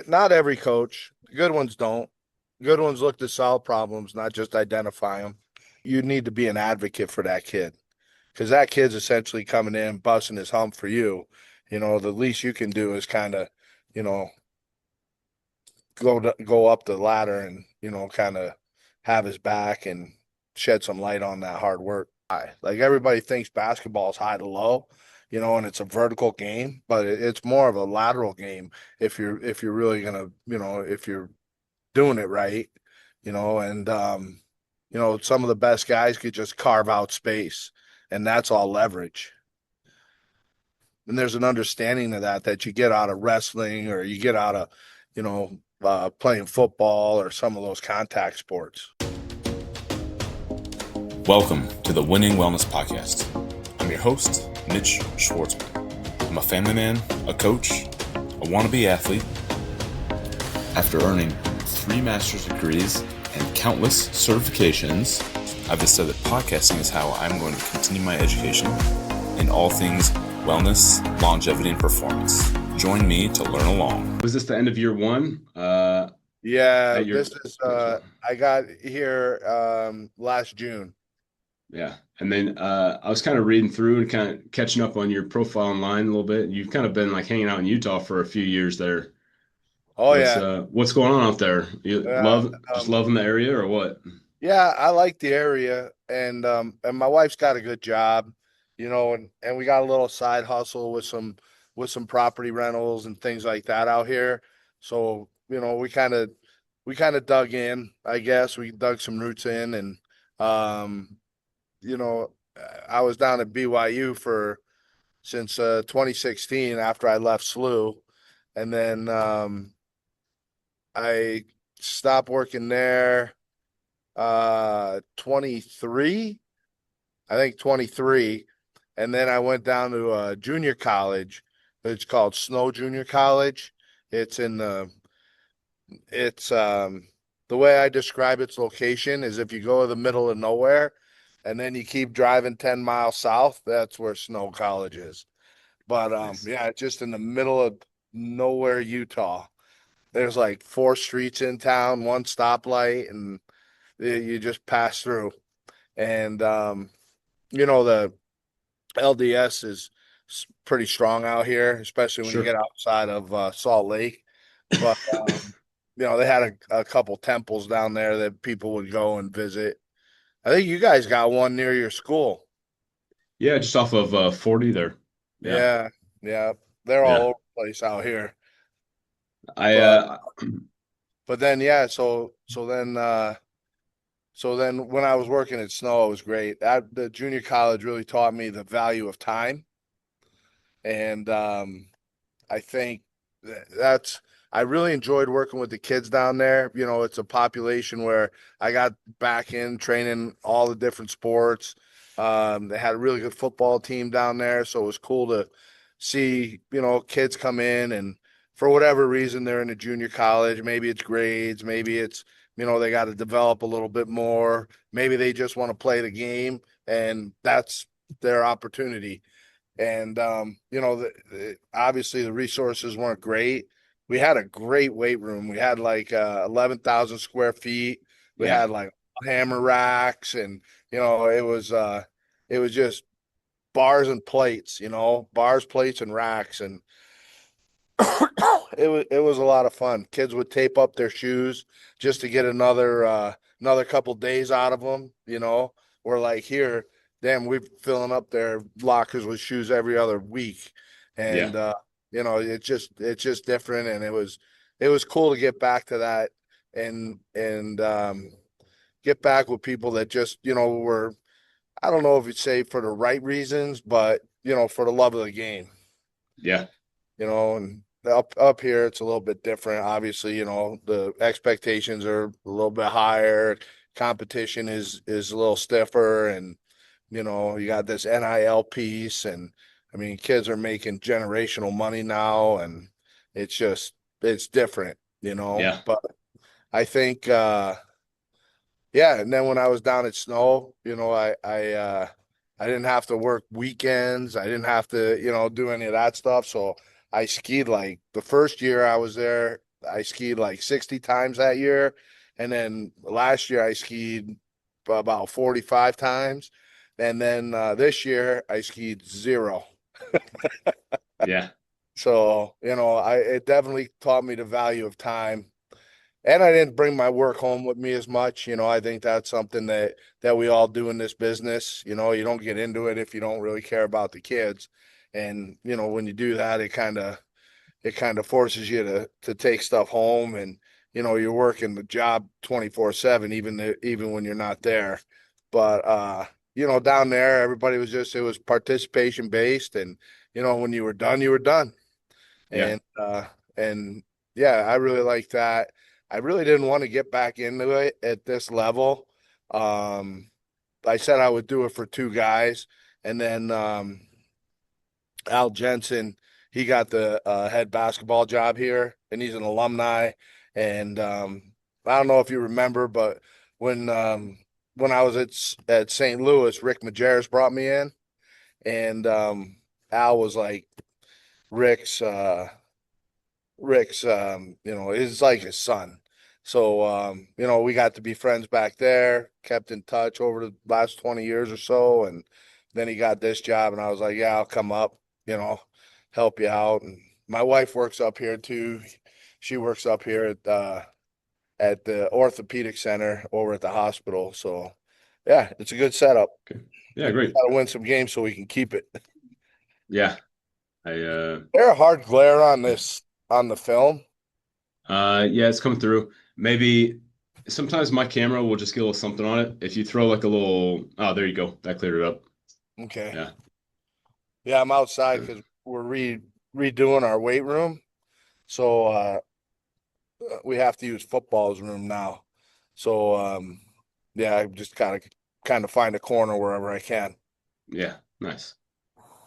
Not every coach. Good ones don't. Good ones look to solve problems, not just identify them. You need to be an advocate for that kid because that kid's essentially coming in, busting his hump for you. The least you can do is kind of, you know, go up the ladder and kind of have his back and shed some light on that hard work. Like everybody thinks basketball is high to low, and it's a vertical game, but it's more of a lateral game if you're really gonna, if you're doing it right, and some of the best guys could just carve out space, and that's all leverage. And there's an understanding of that you get out of wrestling or you get out of, playing football or some of those contact sports. Welcome to the Winning Wellness Podcast. I'm your host, Mitch Schwartzman. I'm a family man, a coach, a wannabe athlete. After earning 3 master's degrees and countless certifications, I've decided that podcasting is how I'm going to continue my education in all things wellness, longevity, and performance. Join me to learn along. Was this the end of year one? Yeah, this is I got here last June. Yeah. And then I was kind of reading through and kind of catching up on your profile online a little bit. You've kind of been like hanging out in Utah for a few years there. Oh, yeah. What's going on out there? You loving the area or what? Yeah, I like the area, and my wife's got a good job, and we got a little side hustle with some property rentals and things like that out here. So, we kind of dug in, I guess. We dug some roots in, and you know, I was down at BYU since 2016 after I left SLU, and then I stopped working there 23, I think 23, and then I went down to a junior college. It's called Snow Junior College. It's the way I describe its location is if you go to the middle of nowhere and then you keep driving 10 miles south, that's where Snow College is. But Nice. yeah, it's just in the middle of nowhere, Utah. There's like 4 streets in town, 1 stoplight, and you just pass through. And the LDS is pretty strong out here, especially when you Sure. get outside of Salt Lake. But they had a couple temples down there that people would go and visit. I think you guys got one near your school. Yeah, just off of 40 there. Yeah. Yeah, yeah, they're all Yeah. over the place out here. I But uh but then yeah, so then when I was working at Snow, it was great. The junior college really taught me the value of time, and I think that's I really enjoyed working with the kids down there. It's a population where I got back in training all the different sports. They had a really good football team down there, so it was cool to see, kids come in and for whatever reason they're in a junior college. Maybe it's grades, maybe it's, they got to develop a little bit more. Maybe they just want to play the game and that's their opportunity. And obviously the resources weren't great. We had a great weight room. We had like 11,000 square feet. We yeah. had like hammer racks, and it was just bars and plates. Bars, plates, and racks, and it was a lot of fun. Kids would tape up their shoes just to get another couple days out of them. We're like here, damn, we're filling up their lockers with shoes every other week, Yeah. and it's just different, and it was cool to get back to that and get back with people that just were, I don't know if you'd say for the right reasons, but for the love of the game. Yeah. And up here it's a little bit different. Obviously, the expectations are a little bit higher. Competition is a little stiffer, and you got this NIL piece, and I mean, kids are making generational money now, and it's different, Yeah. but I think yeah. And then when I was down at Snow, I didn't have to work weekends. I didn't have to, do any of that stuff. So I skied like the first year I was there. I skied like 60 times that year. And then last year I skied about 45 times. And then this year I skied zero. Yeah. So, it definitely taught me the value of time. And I didn't bring my work home with me as much. I think that's something that we all do in this business. You don't get into it if you don't really care about the kids. And, when you do that, it kind of forces you to take stuff home, and you're working the job 24/7 even when you're not there. But down there everybody it was participation based, and when you were done, you were done. Yeah. And yeah, I really like that. I really didn't want to get back into it at this level. um I said I would do it for two guys, and then Al Jensen, he got the head basketball job here, and he's an alumni. And I don't know if you remember, but when I was at St. Louis, Rick Majerus brought me in, and Al was like Rick's Rick's is like his son. So we got to be friends back there, kept in touch over the last 20 years or so, and then he got this job, and I was like, yeah, I'll come up, you know, help you out. And my wife works up here too. She works up here at the orthopedic center over at the hospital. So yeah, it's a good setup. Okay. Yeah, We just great. gotta win some games so we can keep it. Yeah. I There a hard glare on the film. yeah, it's coming through. Maybe sometimes my camera will just get a little something on it. If you throw like a little, oh, there you go. That cleared it up. Okay. Yeah. Yeah, I'm outside because we're redoing our weight room. So we have to use football's room now. So yeah, I just gotta kind of find a corner wherever I can. Yeah. Nice.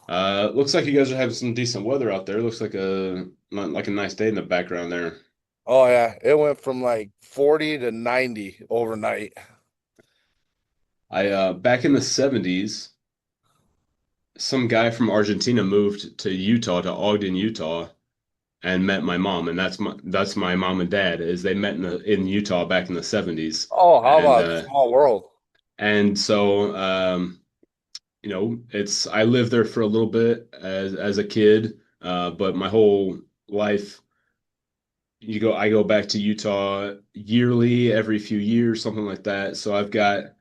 Looks like you guys are having some decent weather out there. Looks like a nice day in the background there. Oh yeah, it went from like 40 to 90 overnight. I back in the 70s, some guy from Argentina moved to Utah, to Ogden, Utah, and met my mom, and that's my mom and dad. Is they met in Utah back in the 70s, Oh, how and about small world? so it's I lived there for a little bit as a kid, but my whole life I go back to Utah yearly, every few years, something like that. So I got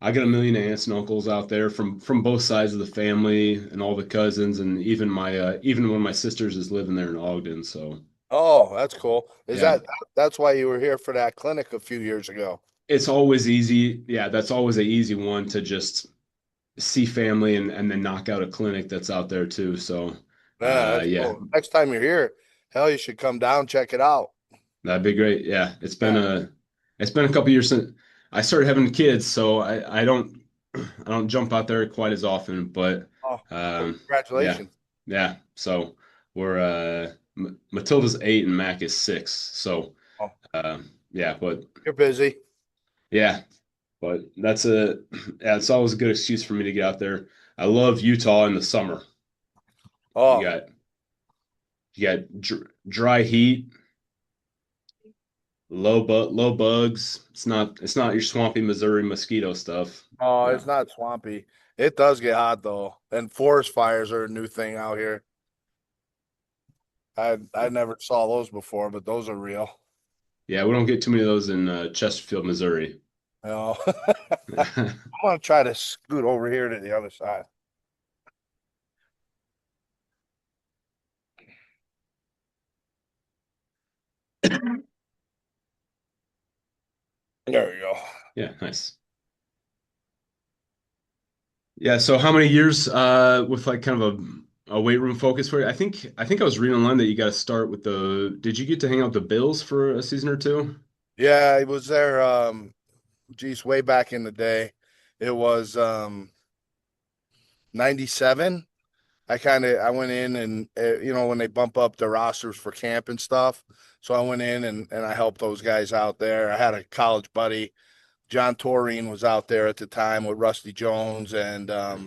a million aunts and uncles out there from both sides of the family, and all the cousins, and even one of my sisters is living there in Ogden. So Oh, that's cool. Is yeah, that's why you were here for that clinic a few years ago? it's always easy. Yeah, that's always an easy one to just see family and then knock out a clinic that's out there too. So Yeah, that's yeah, cool. Next time you're here, hell, you should come down, check it out. that'd be great. Yeah, Yeah. it's been a couple years since I started having kids, so I don't I don't jump out there quite as often, but Oh, well, yeah, congratulations. yeah. So we're Matilda's 8 and Mac is 6. So Oh, yeah, but you're busy. yeah, but yeah, it's always a good excuse for me to get out there. I love Utah in the summer. You Oh, got you got dry heat, low bugs. It's not your swampy Missouri mosquito stuff. oh, Yeah. it's not swampy. It does get hot though, and forest fires are a new thing out here. I never saw those before, but those are real. Yeah, we don't get too many of those in Chesterfield, Missouri. I'm gonna try to scoot over here to the other side. There you go. Yeah, nice. Yeah, so how many years with like kind of a weight room focus for you? I think I was reading online that you got to start with did you get to hang out with the Bills for a season or two? Yeah, it was there. Geez, way back in the day. It was 97. I went in and when they bump up the rosters for camp and stuff. So I went in and I helped those guys out there. I had a college buddy, John Toreen was out there at the time with Rusty Jones, and I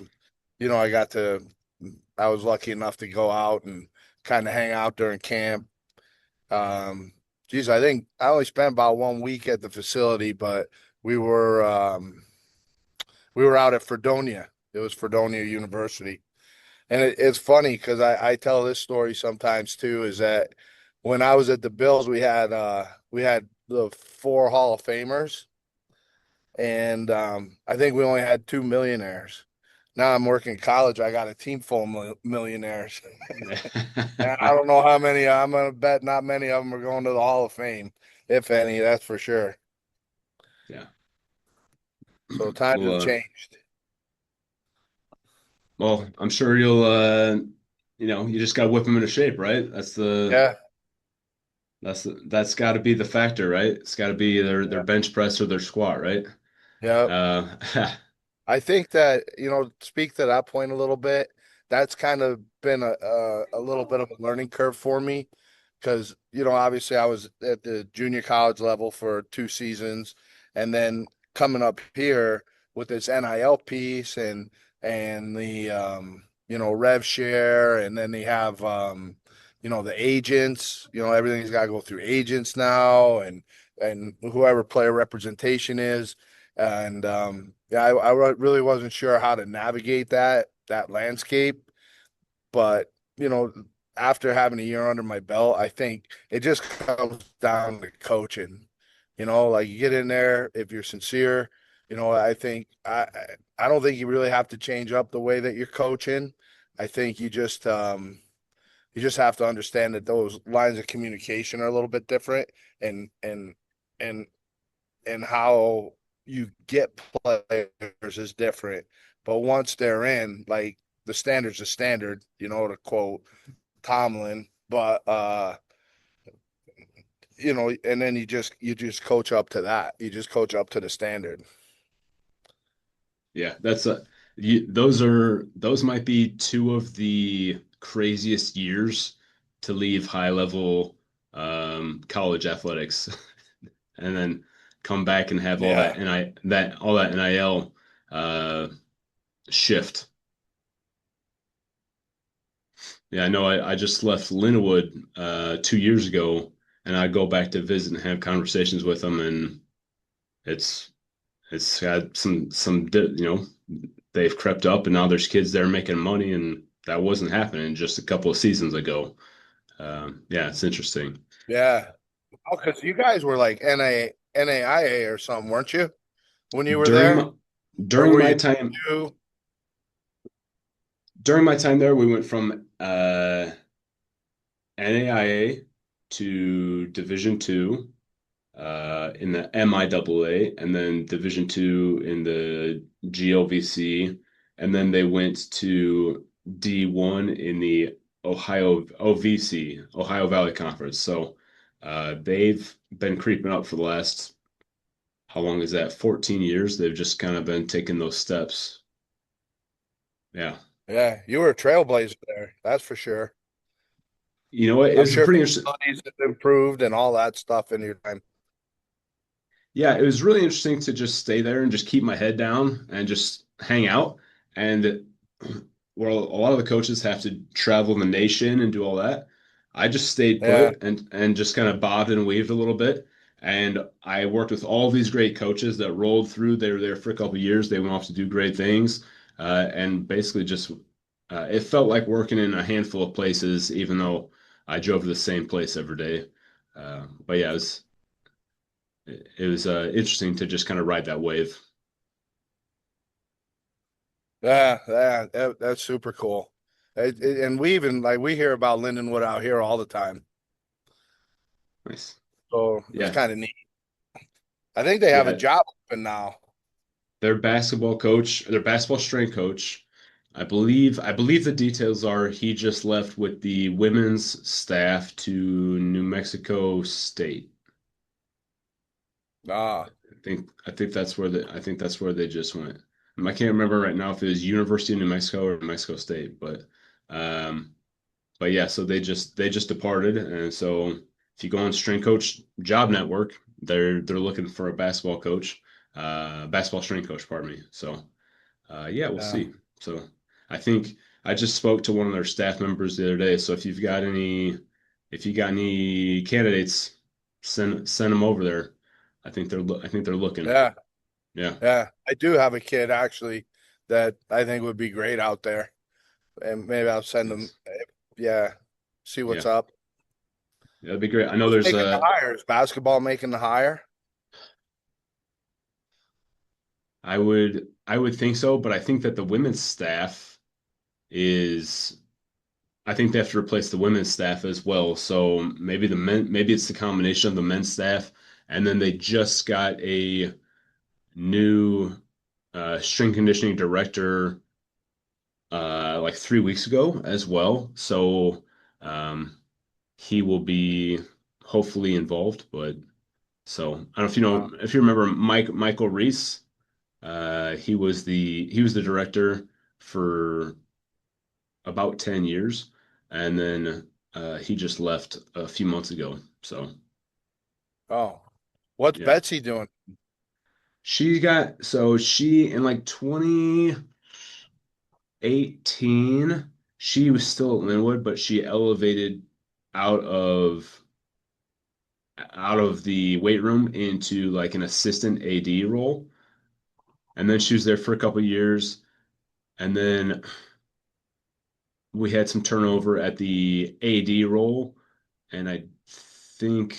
I was lucky enough to go out and kind of hang out during camp. Um, geez, I think I only spent about 1 week at the facility, but we were um, we were out at Fredonia. It was Fredonia University. And it's funny because I tell this story sometimes too, is that when I was at the Bills, we had the four Hall of Famers, and I think we only had two millionaires. Now I'm working college, I got a team full of millionaires. And I don't know how many, I'm gonna bet not many of them are going to the Hall of Fame, if any, that's for sure. Yeah. So times Well, have changed. well, I'm sure you'll you just got to whip them into shape, right? Yeah, That's got to be the factor, right? It's got to be their yeah, bench press or their squat, right? yeah. Uh, I think that, speak to that point a little bit. That's kind of been a little bit of a learning curve for me because, obviously I was at the junior college level for 2 seasons, and then coming up here with this NIL piece and the rev share, and then they have the agents, everything's got to go through agents now, and whoever player representation is. And yeah, I really wasn't sure how to navigate that landscape, but you know, after having a year under my belt, I think it just comes down to coaching. Like you get in there if you're sincere. I think I don't think you really have to change up the way that you're coaching. I think you just have to understand that those lines of communication are a little bit different, and and how you get players is different. But once they're in, like the standard's a standard, to quote Tomlin. But and then you just coach up to that. You just coach up to the standard. yeah, those might be two of the craziest years to leave high level college athletics and then come back and have all Yeah. that NIL shift. Yeah, I know I just left Linwood 2 years ago, and I go back to visit and have conversations with them, and it's it's had they've crept up, and now there's kids there making money, and that wasn't happening just a couple of seasons ago. Yeah, it's interesting. Yeah. Oh, because you guys were like NAIA or something, weren't you? When you were During there? my Or during were my you time two? during my time there, we went from NAIA to Division Two in the MIAA, and then Division Two in the GLVC, and then they went to D1 in the Ohio OVC, Ohio Valley Conference. So they've been creeping up for the last, how long is that? 14 years. They've just kind of been taking those steps. Yeah. Yeah, you were a trailblazer there. That's for sure. You know what? It I'm was a sure pretty interesting. facilities have improved and all that stuff in your time. Yeah, it was really interesting to just stay there and just keep my head down and just hang out. And where a lot of the coaches have to travel the nation and do all that, I just stayed Yeah, put and just kind of bobbed and weaved a little bit. And I worked with all these great coaches that rolled through. They were there for a couple of years. They went off to do great things, and basically just it felt like working in a handful of places, even though I drove to the same place every day. But yeah, it was interesting to just kind of ride that wave. yeah, yeah. That's super cool. And we even like we hear about Lindenwood out here all the time, Nice. so it's Yeah. kind of neat. I think they have a Yeah. job open now. Their basketball strength coach, I believe the details are he just left with the women's staff to New Mexico State. Ah, I think that's where they just went. I can't remember right now if it was University of New Mexico or New Mexico State, um, but yeah, so they just departed, and so if you go on Strength Coach Job Network, they're looking for a basketball coach, basketball strength coach, pardon me. So yeah, we'll yeah. see. So I think I just spoke to one of their staff members the other day. So if you got any candidates, send them over there. I think they're looking. Yeah, Yeah. yeah. I do have a kid actually that I think would be great out there, and maybe I'll send him. Yes. Yeah, see what's Yeah. up. That'd be great. I know Who's there's making the a hires? Basketball making the hire? I would think so, but I think that the women's staff is I think they have to replace the women's staff as well. So maybe it's the combination of the men's staff, and then they just got a new strength conditioning director like 3 weeks ago as well. So um, he will be hopefully involved. But so I don't know Uh, if you remember Michael Reese. He was the director for about 10 years, and then he just left a few months ago. So oh, what's yeah, Betsy doing? she in like 2018, she was still at Linwood, but she elevated out of out of the weight room into like an assistant AD role. And then she was there for a couple years. And then we had some turnover at the AD role. And think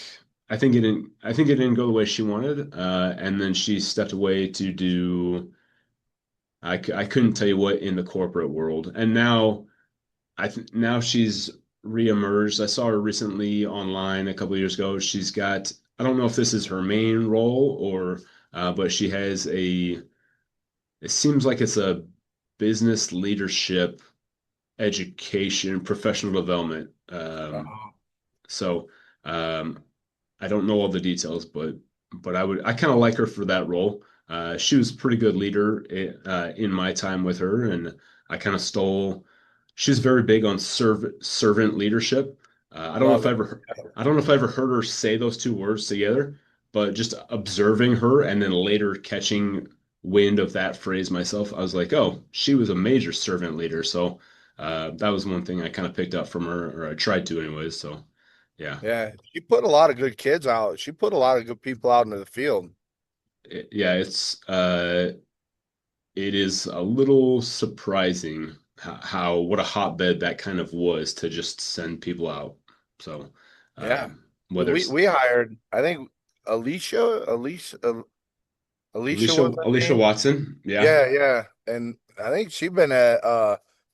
I think it didn't go the way she wanted. And then she stepped away to do I couldn't tell you what in the corporate world. And now she's reemerged. I saw her recently online a couple of years ago. She's got I don't know if this is her main role or but she has a it seems like it's a business leadership education professional development. Oh, So um, I don't know all the details, but I kind of like her for that role. She was a pretty good leader in my time with her, and I kind of stole. She's very big on servant leadership. love it. I don't know if I ever heard her say those two words together, but just observing her and then later catching wind of that phrase myself, I was like, oh, she was a major servant leader. So that was one thing I kind of picked up from her, or I tried to anyways. So yeah. Yeah, she put a lot of good kids out. She put a lot of good people out into the field. Yeah, it is a little surprising how what a hotbed that kind of was to just send people out. So, Yeah, whether it's we hired. I think Alicia was her Alicia name. Watson, yeah, Yeah, yeah, and I think she's been at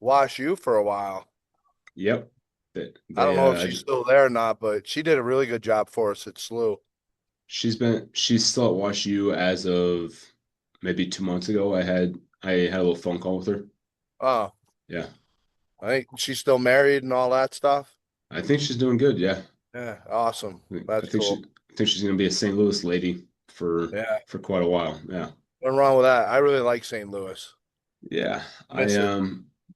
Wash U for a while. yep. I don't They know if she's still there or not, but she did a really good job for us at SLU. she's still at Wash U as of maybe 2 months ago. I had a little phone call with her. Oh, Yeah, I think she's still married and all that stuff. I think she's doing good. Yeah, Yeah, awesome. I That's think cool. I think she's gonna be a St. Louis lady Yeah, for quite a while. Yeah. nothing wrong with that. I really like St. Louis. Yeah, Miss it.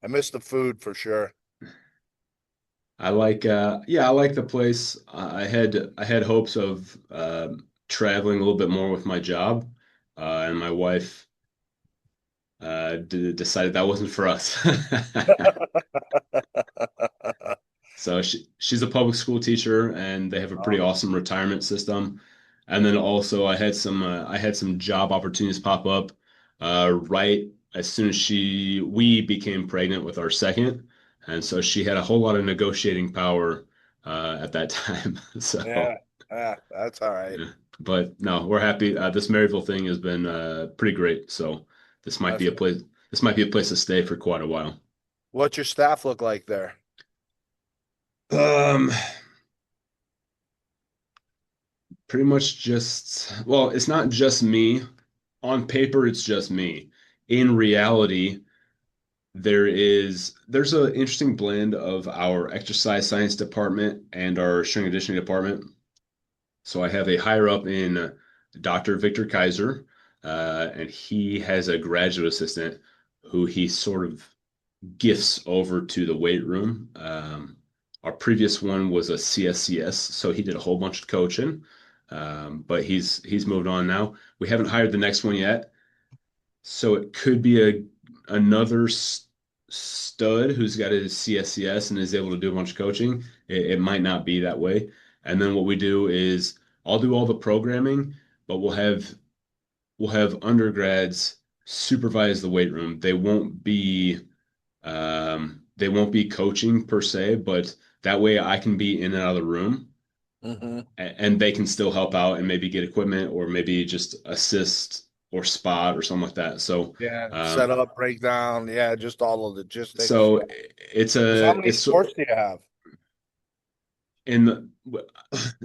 I miss the food for sure. I like yeah, I like the place. I had hopes of traveling a little bit more with my job, and my wife d decided that wasn't for us. So she's a public school teacher, and they have a pretty Oh, awesome retirement system. And then also I had some job opportunities pop up right as soon as we became pregnant with our second, and so she had a whole lot of negotiating power at that time. So yeah, yeah, that's all right. yeah. But no, we're happy. This Maryville thing has been pretty great. So That's this might be a place to stay for quite a while. what's your staff look like there? Um, Pretty much just, well, it's not just me. On paper, it's just me. In reality, there's an interesting blend of our exercise science department and our strength and conditioning department. So I have a higher up in Dr. Victor Kaiser, and he has a graduate assistant who he sort of gifts over to the weight room. Our previous one was a CSCS, so he did a whole bunch of coaching, but he's moved on now. We haven't hired the next one yet, so it could be another stud who's got his CSCS and is able to do a bunch of coaching. It might not be that way. And then what we do is I'll do all the programming, but we'll have undergrads supervise the weight room. They won't be coaching per se, but that way I can be in and out of the room Hmm. and they can still help out and maybe get equipment or maybe just assist or spot or something like that. So, Yeah, set um, up, breakdown. Yeah, just all the logistics. so it's Because how a many it's sports do you have? in the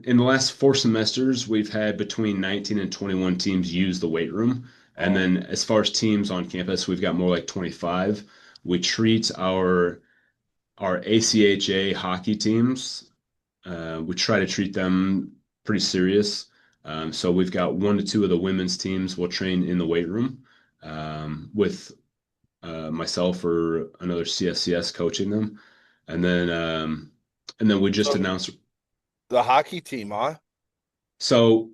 in the last 4 semesters we've had between 19 and 21 teams use the weight room. And Oh, then as far as teams on campus, we've got more like 25. We treat our ACHA hockey teams. We try to treat them pretty serious. So we've got 1 to 2 of the women's teams will train in the weight room with myself or another CSCS coaching them, and then we just so announced. the hockey team, huh? So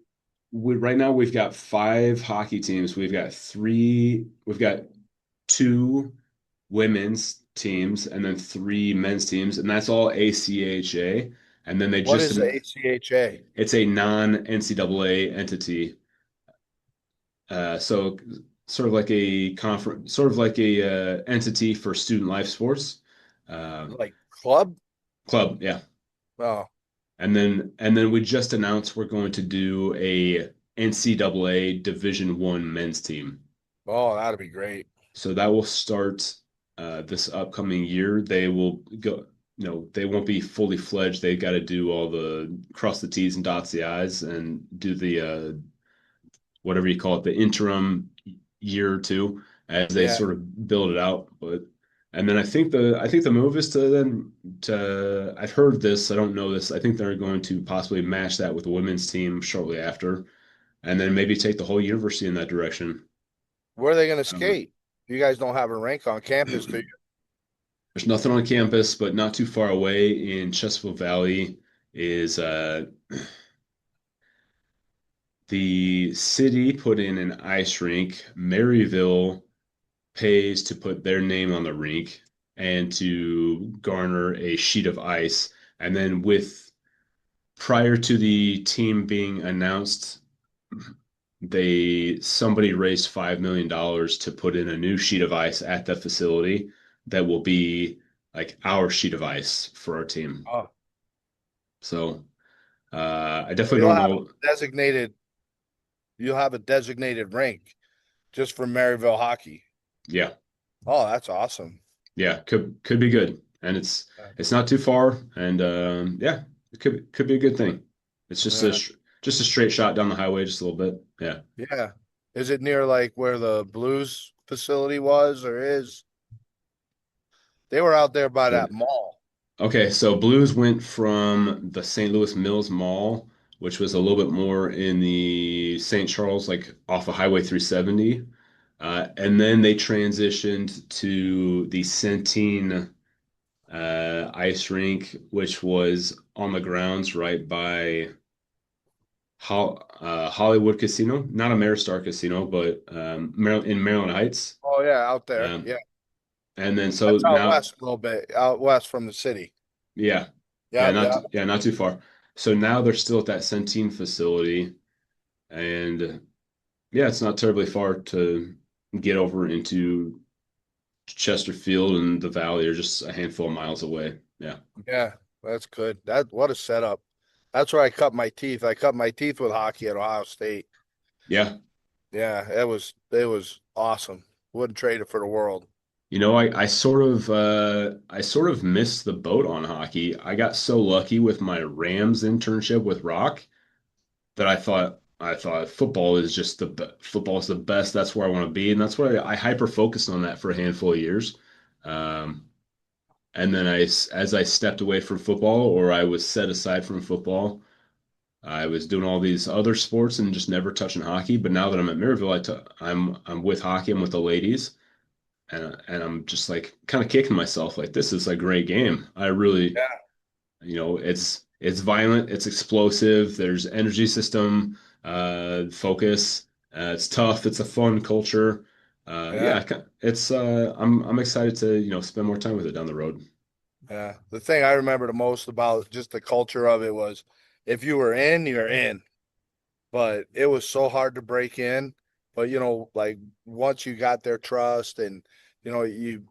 right now we've got 5 hockey teams. We've got 2 women's teams and then 3 men's teams, and that's all ACHA. And then they What just is the ACHA? it's a non-NCAA entity. So sort of like a conference, sort of like a entity for student life sports. Like club? Club, yeah. Oh, And then we just announced we're going to do a NCAA Division One men's team. oh, that'd be great. So that will start this upcoming year. They will go, they won't be fully fledged. They got to do all the cross the T's and dots the I's and do the whatever you call it, the interim year or two as they Yeah. sort of build it out. But and then I think the move is to I've heard this, I don't know this. I think they're going to possibly match that with the women's team shortly after, and then maybe take the whole university in that direction. Where are they going to Um, skate? You guys don't have a rink on campus, do you? there's nothing on campus, but not too far away in Chesterfield Valley is the city put in an ice rink. Maryville pays to put their name on the rink and to garner a sheet of ice. And then prior to the team being announced, somebody raised $5 million to put in a new sheet of ice at the facility that will be like our sheet of ice for our team. Oh, So I so definitely don't know. you'll have a designated rink just for Maryville hockey. Yeah, Oh, that's awesome. yeah, could be good, and it's not too far, and yeah, it could be a good thing. It's just Yeah. just a straight shot down the highway, just a little bit. Yeah, Yeah. Is it near like where the Blues facility was or is? They were out there by good. that mall. Okay, so Blues went from the St. Louis Mills Mall, which was a little bit more in the St. Charles, like off of Highway 370, and then they transitioned to the Centene ice rink, which was on the grounds right by Hollywood Casino, not Ameristar Casino, but in Maryland Heights. Oh yeah, out there. Um, Yeah. and then so That's out now, west a little bit, out west from the city. yeah, yeah, Yeah, yeah, not too far. So now they're still at that Centene facility, and yeah, it's not terribly far to get over into Chesterfield and the Valley, or just a handful of miles away. Yeah, yeah. That's good. That what a setup. That's where I cut my teeth. I cut my teeth with hockey at Ohio State. yeah. Yeah, it was awesome. Wouldn't trade it for the world. I sort of missed the boat on hockey. I got so lucky with my Rams internship with Rock that I thought football is the best. That's where I want to be, and that's why I hyper focused on that for a handful of years. Um, and then as I stepped away from football, or I was set aside from football, I was doing all these other sports and just never touching hockey. But now that I'm at Maryville, I'm with hockey. I'm with the ladies, and I'm just like kind of kicking myself. Like this is a great game. I really, Yeah, it's violent, it's explosive. There's energy system, focus. It's tough. It's a fun culture. yeah, Yeah, I'm excited to spend more time with it down the road. yeah. The thing I remember the most about just the culture of it was if you were in, you're in. but it was so hard to break in. But like once you got their trust and the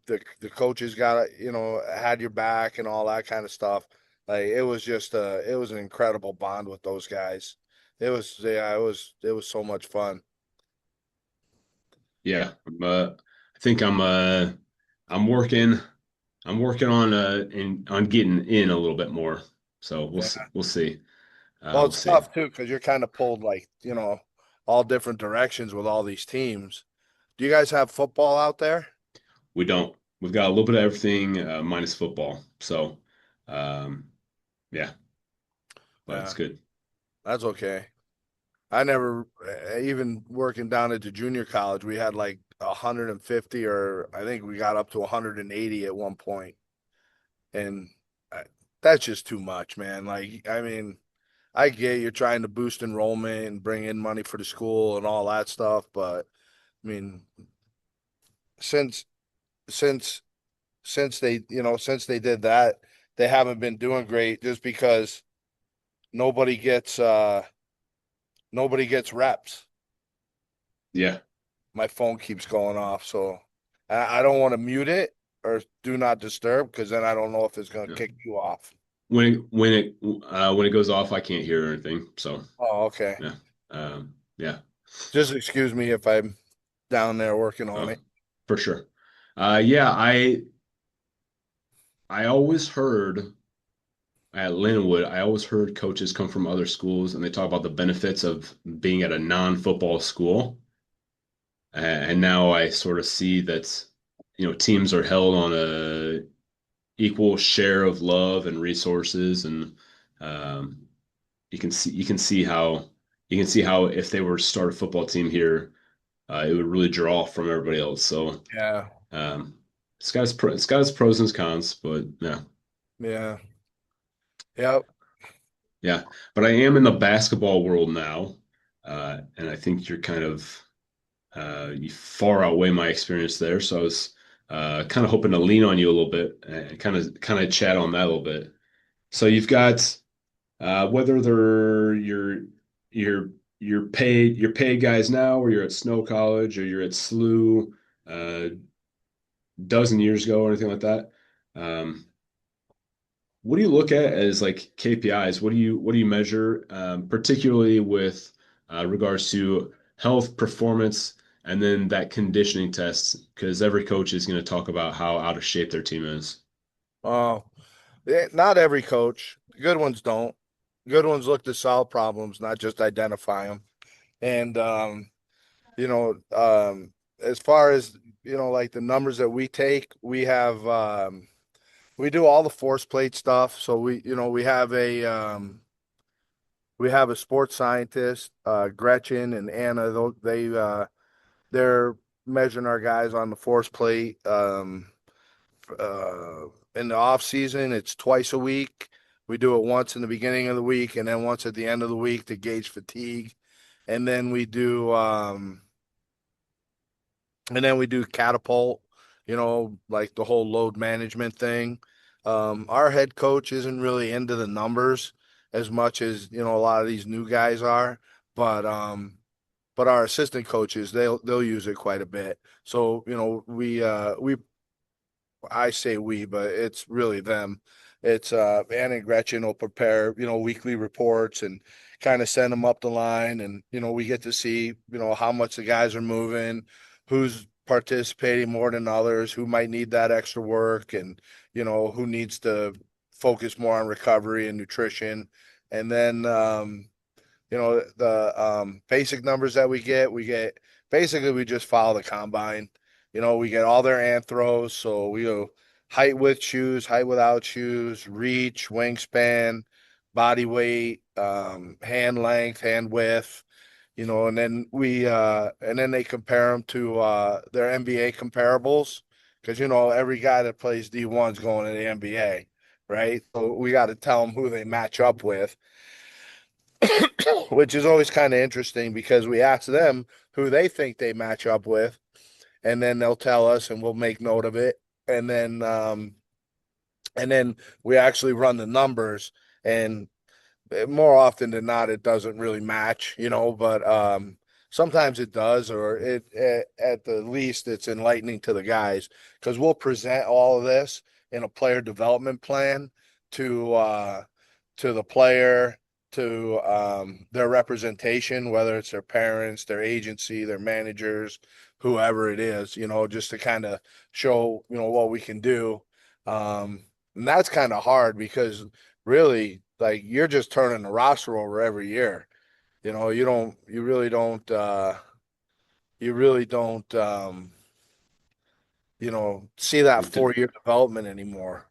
coaches got had your back and all that kind of stuff. Like it was an incredible bond with those guys. It was so much fun. Yeah, I think I'm working on getting in a little bit more. So we'll Yeah. see. We'll see. Well, We'll it's see. tough too because you're kind of pulled like all different directions with all these teams. Do you guys have football out there? We don't. We've got a little bit of everything minus football. So, um, yeah, but it's Yeah, good. that's okay. I never, even working down at the junior college, we had like 150, or I think we got up to 180 at one point. And I, that's just too much, man. Like, I mean, I get you're trying to boost enrollment and bring in money for the school and all that stuff, but I mean, since since since they did that, they haven't been doing great just because nobody gets uh nobody gets reps. Yeah. My phone keeps going off, so I don't want to mute it or do not disturb because then I don't know if it's gonna Yeah. kick you off. When it goes off, I can't hear anything. So, Oh, okay. yeah. Yeah. Just excuse me if I'm down there working on Oh, it. for sure. Yeah, I always heard at Linwood, I always heard coaches come from other schools and they talk about the benefits of being at a non-football school. And now I sort of see that, teams are held on a equal share of love and resources, and um, you can see how if they were to start a football team here, it would really draw from everybody else. So Yeah, um, it's got its pros and its cons, but yeah, yeah, yep. yeah. But I am in the basketball world now, and I think you're kind of you far outweigh my experience there. So I was kind of hoping to lean on you a little bit and kind of chat on that a little bit. So you've got whether they're your your paid guys now, or you're at Snow College, or you're at SLU dozen years ago or anything like that. Um, what do you look at as like KPIs? What do you measure, particularly with regards to health, performance, and then that conditioning test? Because every coach is going to talk about how out of shape their team is. Oh, not every coach. Good ones don't. Good ones look to solve problems, not just identify them. And you know, as far as like the numbers that we take, we do all the force plate stuff. So we have a sports scientist, Gretchen and Anna. They're measuring our guys on the force plate. Uh, in the off season, it's twice a week. We do it once in the beginning of the week and then once at the end of the week to gauge fatigue. And then we do catapult, like the whole load management thing. Our head coach isn't really into the numbers as much as, a lot of these new guys are, but our assistant coaches, they'll use it quite a bit. So, I say we, but it's really them. It's Anna and Gretchen will prepare, weekly reports and kind of send them up the line, and we get to see, how much the guys are moving, who's participating more than others, who might need that extra work, and who needs to focus more on recovery and nutrition. And then the basic numbers that we get basically we just follow the combine. We get all their anthros, so we go height with shoes, height without shoes, reach, wingspan, body weight, hand length, hand width, and then they compare them to their NBA comparables, because every guy that plays D1 is going to the NBA, right? So we got to tell them who they match up with, which is always kind of interesting because we ask them who they think they match up with, and then they'll tell us, and we'll make note of it, and then we actually run the numbers, and more often than not, it doesn't really match, but sometimes it does, or at the least it's enlightening to the guys because we'll present all of this in a player development plan to the player, to their representation, whether it's their parents, their agency, their managers, whoever it is, just to kind of show, what we can do. And that's kind of hard because really, like, you're just turning the roster over every year. You really don't see that 4 year development anymore.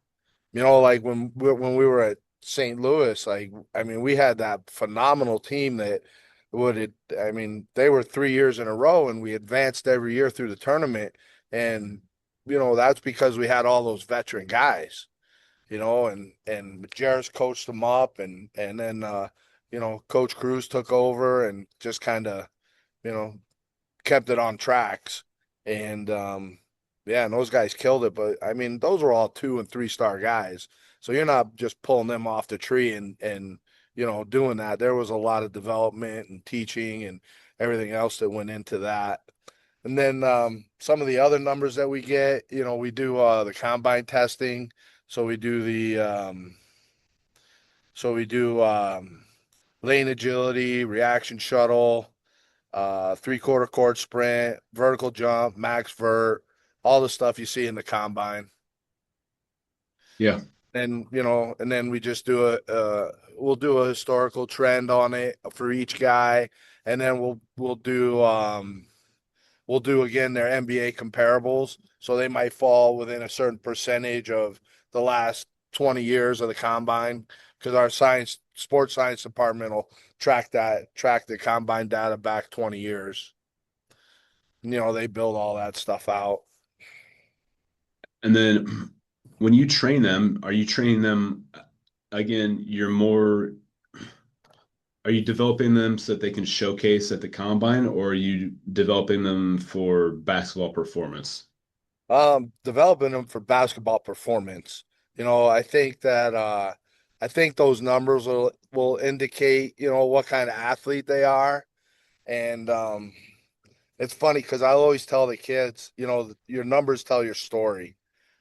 Like when we were at St. Louis, like, I mean, we had that phenomenal team that I mean, they were 3 years in a row and we advanced every year through the tournament. And, that's because we had all those veteran guys, and Jarris coached them up, and then Coach Cruz took over and just kind of, you know, kept it on tracks. And yeah, and those guys killed it. But I mean, those were all 2 and 3 star guys. So you're not just pulling them off the tree and doing that. There was a lot of development and teaching and everything else that went into that. And then some of the other numbers that we get, we do the combine testing. So we do the lane agility, reaction shuttle, 3/4 court sprint, vertical jump, max vert, all the stuff you see in the combine. Yeah. And then we just we'll do a historical trend on it for each guy, and then we'll do again their NBA comparables. So they might fall within a certain percentage of the last 20 years of the combine because our sports science department will track the combine data back 20 years. They build all that stuff out. And then when you train them, are you training them again, are you developing them so that they can showcase at the combine, or are you developing them for basketball performance? Developing them for basketball performance. I think those numbers will indicate, what kind of athlete they are. And it's funny because I always tell the kids, your numbers tell your story,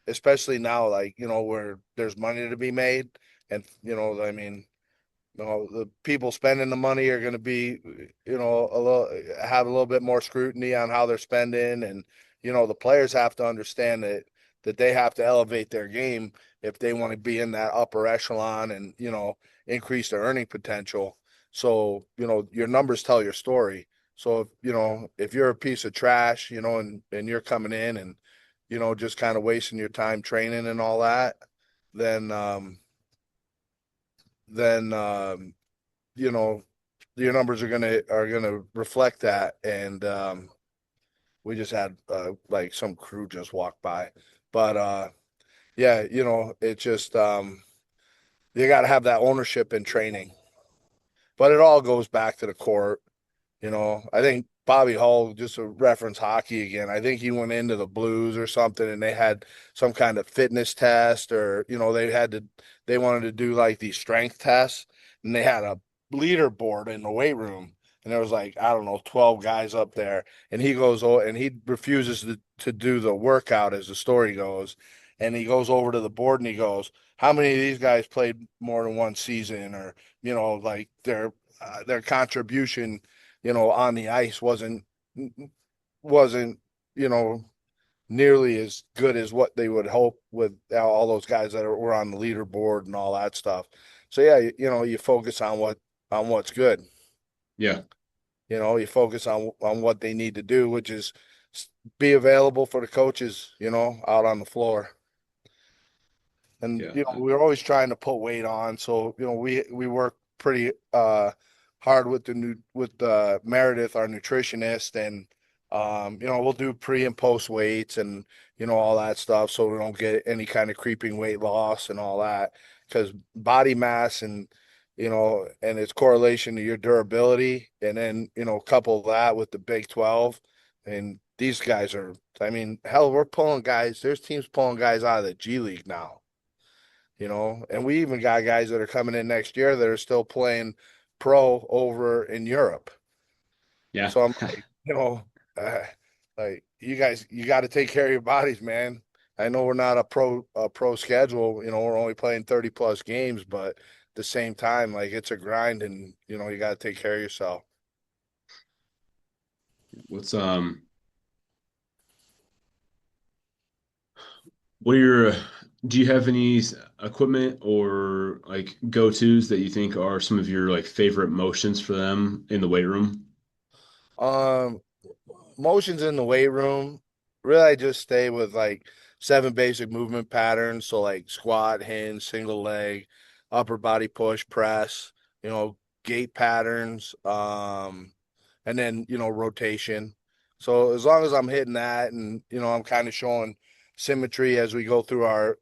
especially now, like, where there's money to be made. And, I mean, the people spending the money are going to be, have a little bit more scrutiny on how they're spending. And, the players have to understand that they have to elevate their game if they want to be in that upper echelon and, increase their earning potential. So, your numbers tell your story. So if you're a piece of trash, and you're coming in and, just kind of wasting your time training and all that, then, then you know your numbers are gonna reflect that. And we just had like some crew just walk by, but yeah, it just you got to have that ownership in training, but it all goes back to the court. I think Bobby Hull, just to reference hockey again, I think he went into the Blues or something and they had some kind of fitness test, or, they wanted to do like these strength tests, and they had a leaderboard in the weight room. And there was like, I don't know, 12 guys up there. And he goes, oh, and he refuses to do the workout as the story goes. And he goes over to the board and he goes, how many of these guys played more than one season? Or, like their contribution, on the ice wasn't, nearly as good as what they would hope with all those guys that were on the leaderboard and all that stuff. So yeah, you focus on what's good. Yeah. You focus on what they need to do, which is be available for the coaches, out on the floor. And Yeah. we're always trying to put weight on. So we work pretty hard with Meredith, our nutritionist, and we'll do pre and post weights and all that stuff, so we don't get any kind of creeping weight loss and all that, because body mass and its correlation to your durability, and then couple that with the Big 12, and these guys are, I mean, hell, we're pulling guys. There's teams pulling guys out of the G League now. and we even got guys that are coming in next year that are still playing pro over in Europe. Yeah. So I'm like, uh, like you guys, you got to take care of your bodies, man. I know we're not a pro schedule, we're only playing 30 plus games, but at the same time, like it's a grind and you got to take care of yourself. What's what are your do you have any equipment or like go-tos that you think are some of your like favorite motions for them in the weight room? Um, Motions in the weight room, really I just stay with like 7 basic movement patterns. So like squat, hinge, single leg, upper body push, press, gait patterns, and then, rotation. So as long as I'm hitting that and, I'm kind of showing symmetry as we go through our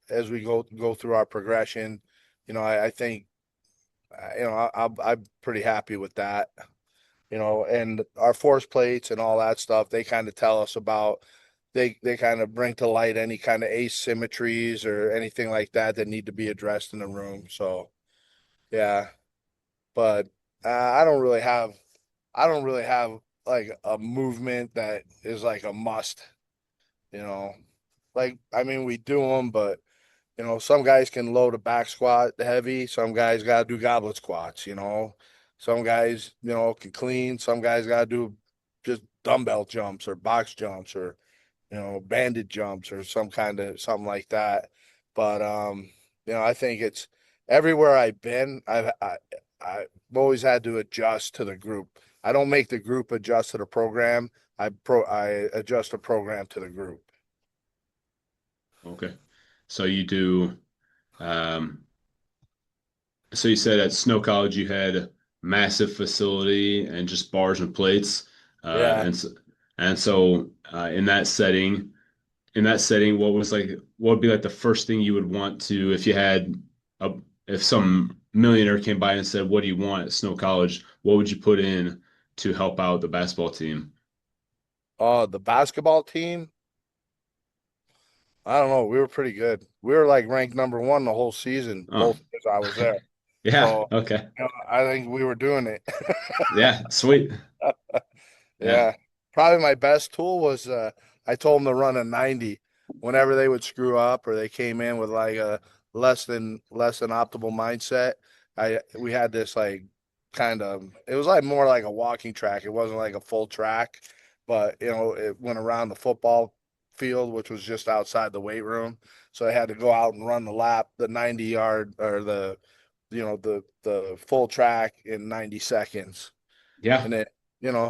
progression, I think, I'm pretty happy with that. And our force plates and all that stuff, they kind of tell us about, they kind of bring to light any kind of asymmetries or anything like that that need to be addressed in the room. So yeah, but I don't really have like a movement that is like a must, you know. Like I mean, we do them, but some guys can load a back squat heavy. Some guys got to do goblet squats. Some guys, can clean. Some guys got to do just dumbbell jumps or box jumps or, banded jumps or something like that. But, I think it's everywhere I've been, I've always had to adjust to the group. I don't make the group adjust to the program. I adjust the program to the group. Okay. So you do um so you said at Snow College you had massive facility and just bars and plates. Uh Yeah. and so, and so in that setting, what would be like the first thing you would want to if you had a if some millionaire came by and said, "What do you want at Snow College?" What would you put in to help out the basketball team? The basketball team, I don't know. We were pretty good. We were like ranked number one the whole season, Oh, both years I was there. yeah, So, okay, I think we were doing it. yeah, sweet, yeah, Yeah. Probably my best tool was I told them to run a 90 whenever they would screw up or they came in with like a less than optimal mindset. We had this like kind of it was like more like a walking track. It wasn't like a full track, but it went around the football field, which was just outside the weight room. So I had to go out and run the lap, the 90-yard or the full track in 90 seconds. yeah, And then,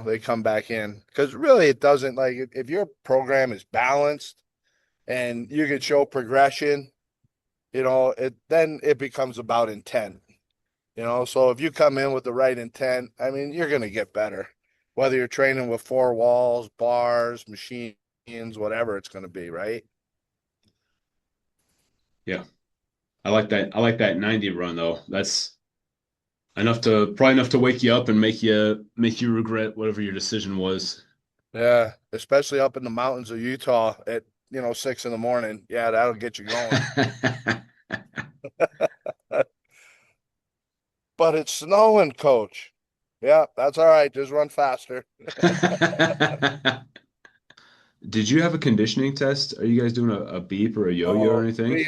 they come back in because really it doesn't like if your program is balanced and you can show progression, then it becomes about intent. So if you come in with the right intent, I mean, you're going to get better, whether you're training with four walls, bars, machines, whatever it's going to be, right? yeah. I like that. I like that 90 run though. That's probably enough to wake you up and make you regret whatever your decision was. Yeah, especially up in the mountains of Utah at 6 in the morning. Yeah, that'll get you going. But it's snowing, coach. Yeah, that's all right. Just run faster. Did you have a conditioning test? Are you guys doing a beep or a yo-yo or Oh, anything?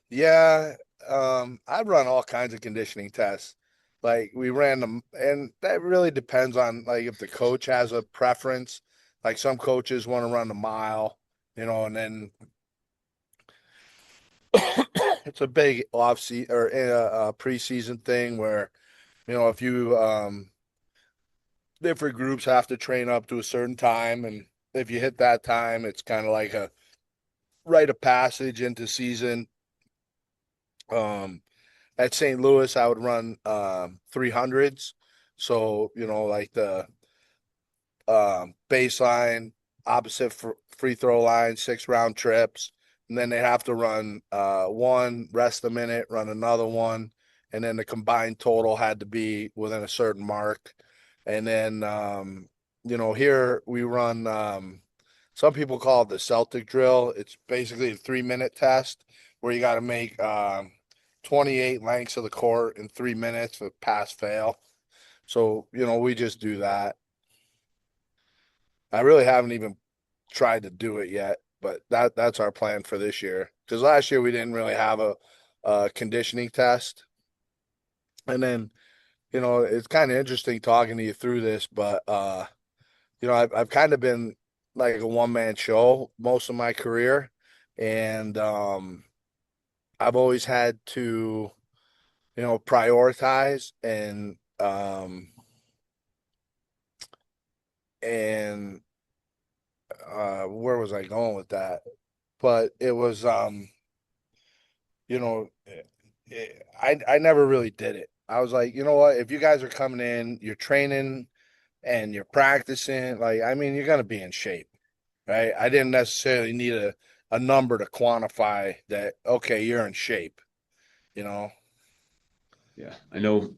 yeah, I run all kinds of conditioning tests. Like we ran them, and that really depends on like if the coach has a preference. Like some coaches want to run a mile, and then it's a big off season or a preseason thing where if you different groups have to train up to a certain time, and if you hit that time, it's kind of like a rite of passage into season. Um, at St. Louis, I would run 300s. So, like the baseline, opposite free throw line, 6 round trips. And then they have to run one, rest a minute, run another one. And then the combined total had to be within a certain mark. And then, here we run, some people call it the CELTIC drill. It's basically a 3-minute test where you got to make 28 lengths of the court in 3 minutes with pass fail. So, we just do that. I really haven't even tried to do it yet, but that's our plan for this year. Because last year we didn't really have a conditioning test. And then, it's kind of interesting talking to you through this, but I've kind of been like a one-man show most of my career. And I've always had to, prioritize and where was I going with that? But it was you know, I never really did it. I was like, you know what? If you guys are coming in, you're training and you're practicing, like, I mean, you're gonna be in shape, right? I didn't necessarily need a number to quantify that, okay, you're in shape, you know? Yeah, I know.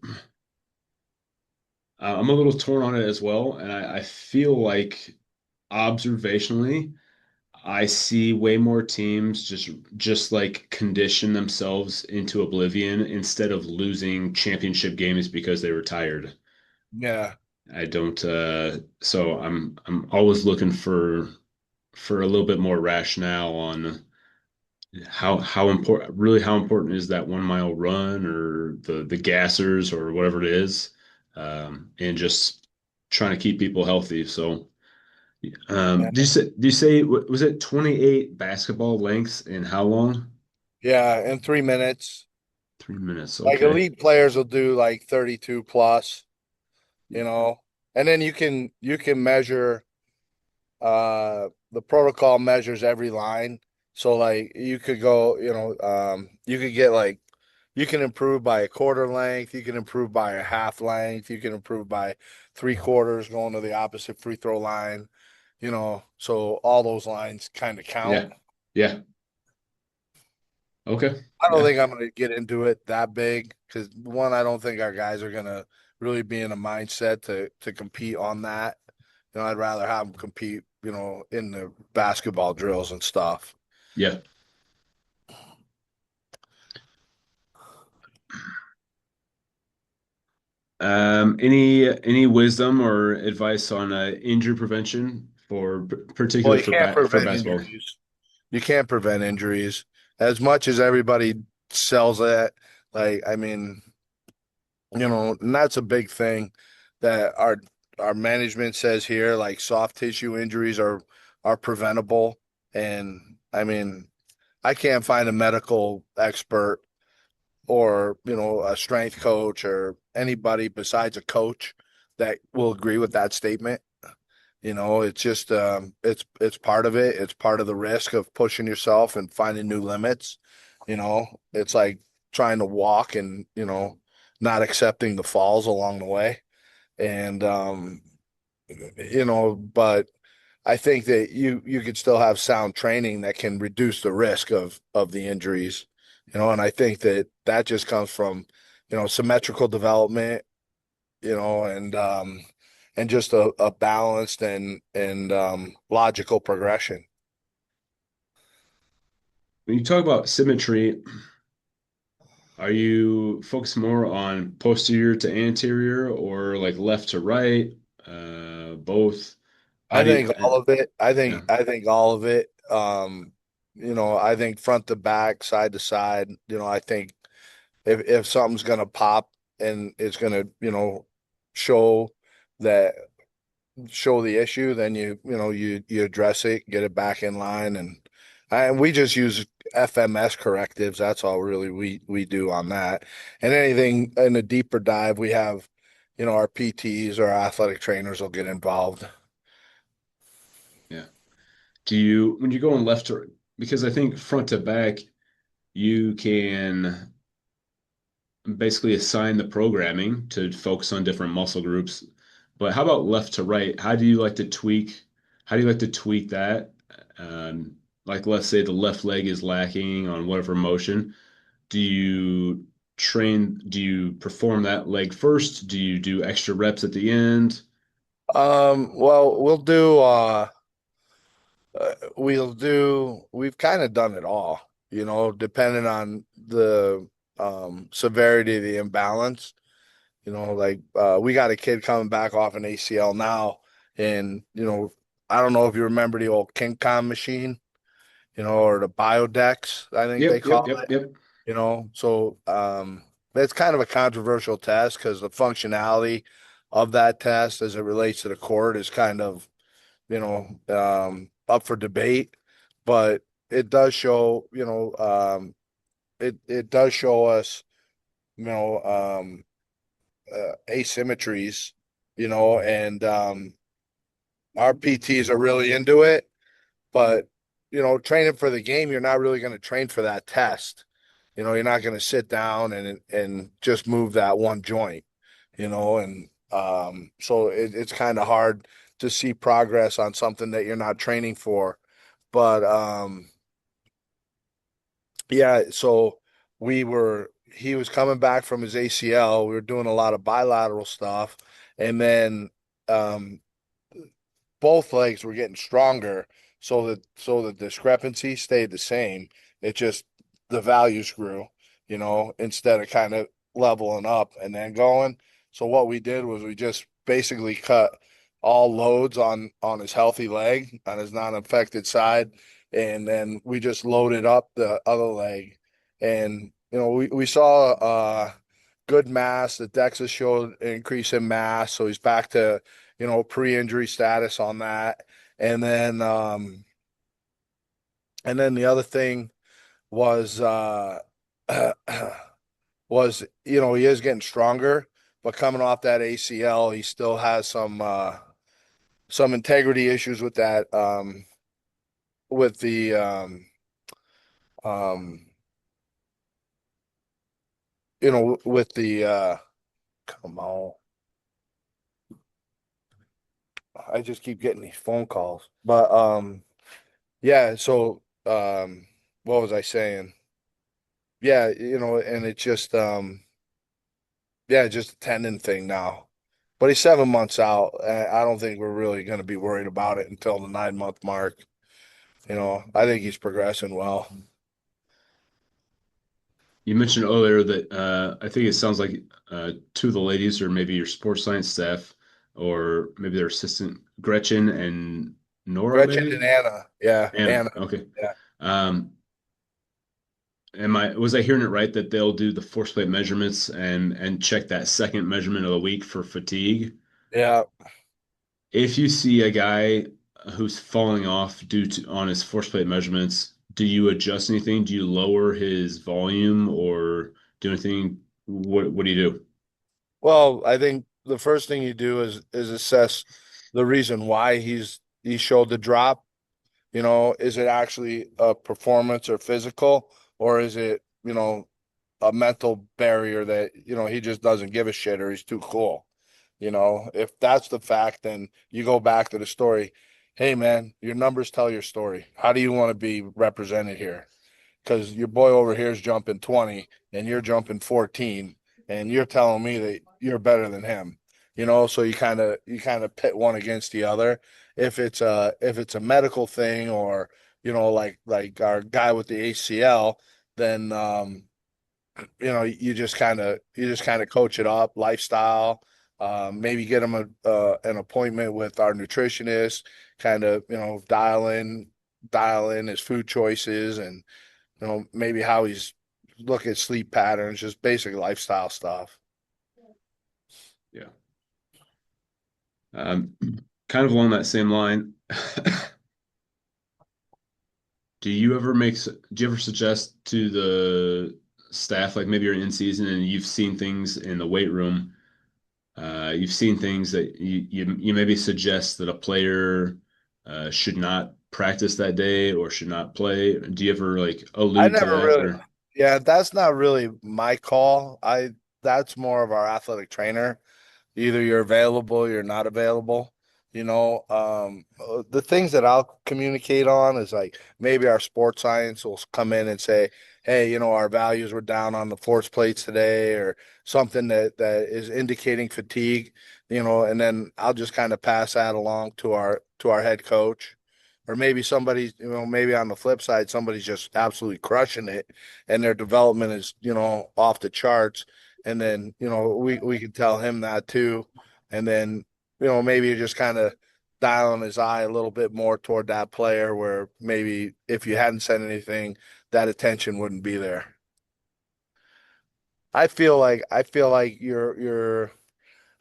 I'm a little torn on it as well, and I feel like observationally, I see way more teams just like condition themselves into oblivion instead of losing championship games because they were tired. Yeah. I don't so I'm always looking for a little bit more rationale on how important how important is that 1 mile run or the gassers or whatever it is, and just trying to keep people healthy. So Yeah. do you say was it 28 basketball lengths in how long? Yeah, in 3 minutes. 3 minutes. Like Okay. elite players will do like 32 plus, you know. And then you can measure the protocol measures every line. So like you could go, you could get like you can improve by a quarter length, you can improve by a half length, you can improve by 3/4 going to the opposite free throw line, so all those lines kind of count. Yeah. Yeah. Okay. I don't Yeah. think I'm going to get into it that big because one, I don't think our guys are going to really be in a mindset to compete on that. I'd rather have them compete, in the basketball drills and stuff. Yeah. Any wisdom or advice on injury prevention for Well, particular you can't for prevent basketball? injuries. You can't prevent injuries as much as everybody sells it. Like, I mean, and that's a big thing that our management says here, like soft tissue injuries are preventable. And I mean, I can't find a medical expert or, a strength coach or anybody besides a coach that will agree with that statement. It's just it's part of it. It's part of the risk of pushing yourself and finding new limits. It's like trying to walk and, not accepting the falls along the way. And but I think that you could still have sound training that can reduce the risk of the injuries, and I think that just comes from, symmetrical development, and just a balanced and logical progression. When you talk about symmetry, are you focused more on posterior to anterior or like left to right? Both. How I do you? think all of it. I Yeah. think I think all of it. I think front to back, side to side. I think if something's gonna pop and it's gonna, show that show the issue, then you address it, get it back in line, and we just use FMS correctives. That's all really we do on that. And anything in a deeper dive, we have, our PTs or athletic trainers will get involved. Yeah. Do you when you go on left to because I think front to back you can basically assign the programming to focus on different muscle groups. But how about left to right? How do you like to tweak that? Like let's say the left leg is lacking on whatever motion. Do you perform that leg first? Do you do extra reps at the end? Well, we've kind of done it all. depending on the severity of the imbalance. Like we got a kid coming back off an ACL now, and I don't know if you remember the old King Kong machine, or the Biodex, I think they Yep, yep, call yep, it. yep. So that's kind of a controversial test because the functionality of that test as it relates to the court is kind of, up for debate, but it does show, it does show us, you know, asymmetries, and our PTs are really into it, but training for the game, you're not really going to train for that test. You're not going to sit down and just move that one joint, and so it's kind of hard to see progress on something that you're not training for. But yeah, so he was coming back from his ACL. We were doing a lot of bilateral stuff, and then um, both legs were getting stronger, so the discrepancy stayed the same. It just the values grew, instead of kind of leveling up and then going. So what we did was we just basically cut all loads on his healthy leg, on his non-affected side, and then we just loaded up the other leg. And we saw good mass. The DEXA showed an increase in mass, so he's back to pre-injury status on that. And then the other thing was was he is getting stronger, but coming off that ACL, he still has some integrity issues with that with the um with the come on. I just keep getting these phone calls. But yeah, so what was I saying? Yeah, and it's just yeah, just a tendon thing now. But he's 7 months out. I don't think we're really going to be worried about it until the 9 month mark. I think he's progressing well. You mentioned earlier that I think it sounds like two of the ladies, or maybe your sports science staff, or maybe their assistant, Gretchen and Nora, Gretchen and maybe Anna. Yeah, Anna. Anna. Okay. Yeah. Um, was I hearing it right that they'll do the force plate measurements and check that second measurement of the week for fatigue? Yeah. If you see a guy who's falling off due to on his force plate measurements, do you adjust anything? Do you lower his volume or do anything? What do you do? Well, I think the first thing you do is assess the reason why he showed the drop. Is it actually a performance or physical, or is it, a mental barrier that, he just doesn't give a shit or he's too cool. If that's the fact, then you go back to the story. Hey man, your numbers tell your story. How do you want to be represented here? Because your boy over here is jumping 20 and you're jumping 14 and you're telling me that you're better than him. So you kind of pit one against the other. If it's a medical thing, or like our guy with the ACL, then you just kind of coach it up, lifestyle. Maybe get him an appointment with our nutritionist, kind of dial in his food choices, and maybe how he's look at sleep patterns, just basic lifestyle stuff. Yeah. Um, Kind of along that same line, do you ever suggest to the staff, like maybe you're in season and you've seen things in the weight room, you've seen things that you maybe suggest that a player should not practice that day or should not play? Do you ever like I allude to never that really, or? yeah, that's not really my call. That's more of our athletic trainer. Either you're available, you're not available. The things that I'll communicate on is like maybe our sports science will come in and say, hey, our values were down on the force plates today, or something that is indicating fatigue, and then I'll just kind of pass that along to our head coach, or maybe somebody, maybe on the flip side, somebody's just absolutely crushing it and their development is, off the charts. And then, we can tell him that too. And then, maybe you just kind of dialing his eye a little bit more toward that player where maybe if you hadn't said anything, that attention wouldn't be there. I feel like you're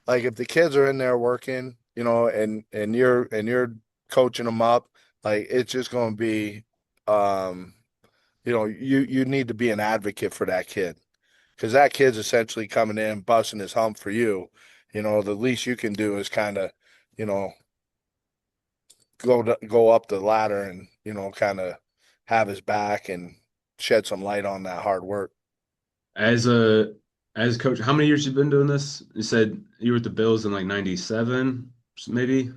like if the kids are in there working, and you're coaching them up, like it's just going to be, um, you need to be an advocate for that kid because that kid's essentially coming in busting his hump for you. The least you can do is kind of, you know, go up the ladder and kind of have his back and shed some light on that hard work. As a as a coach, how many years you been doing this? You said you were at the Bills in like 97, maybe?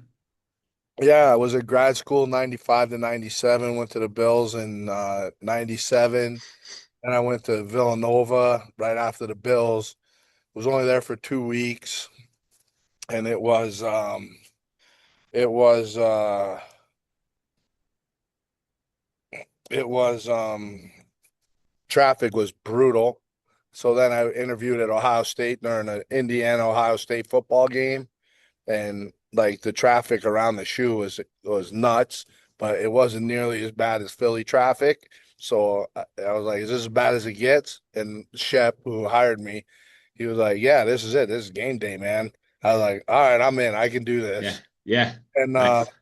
Yeah, I was at grad school 95 to 97, went to the Bills in 97, and I went to Villanova right after the Bills. Was only there for 2 weeks, and it was it was traffic was brutal. So then I interviewed at Ohio State during an Indiana Ohio State football game, and like the traffic around the shoe was nuts, but it wasn't nearly as bad as Philly traffic. So I was like, "Is this as bad as it gets?" And Shep, who hired me, he was like, "Yeah, this is it. This is game day, man." I was like, "All right, I'm in. I can do Yeah. this." Yeah. And uh, Nice.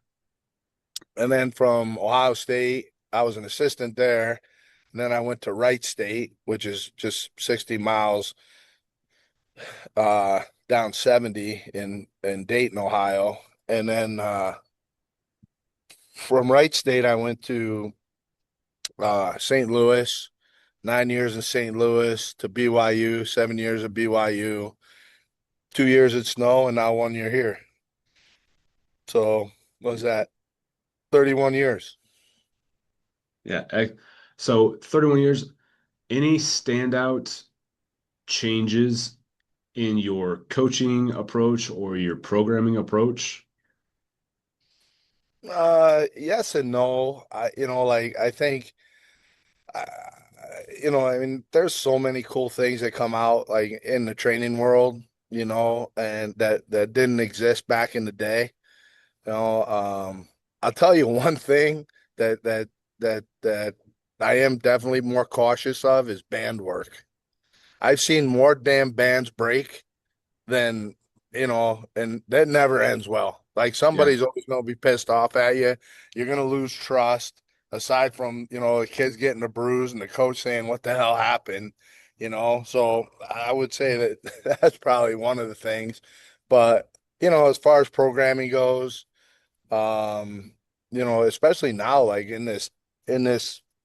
and then from Ohio State, I was an assistant there. And then I went to Wright State, which is just 60 miles down 70 in Dayton, Ohio. And then from Wright State, I went to St. Louis, 9 years in St. Louis, to BYU, 7 years at BYU, 2 years at Snow, and now 1 year here. So what was that? 31 years. Yeah. So 31 years, any standout changes in your coaching approach or your programming approach? Yes and no. Like I think, uh, I mean, there's so many cool things that come out like in the training world, and that didn't exist back in the day. You know, I'll tell you one thing that I am definitely more cautious of is band work. I've seen more damn bands break than, and that never ends well. Like Yeah. somebody's always going to be pissed off at you. You're going to lose trust. Aside from, the kids getting a bruise and the coach saying, "What the hell happened?" So I would say that that's probably one of the things. But, as far as programming goes, um, especially now, like in this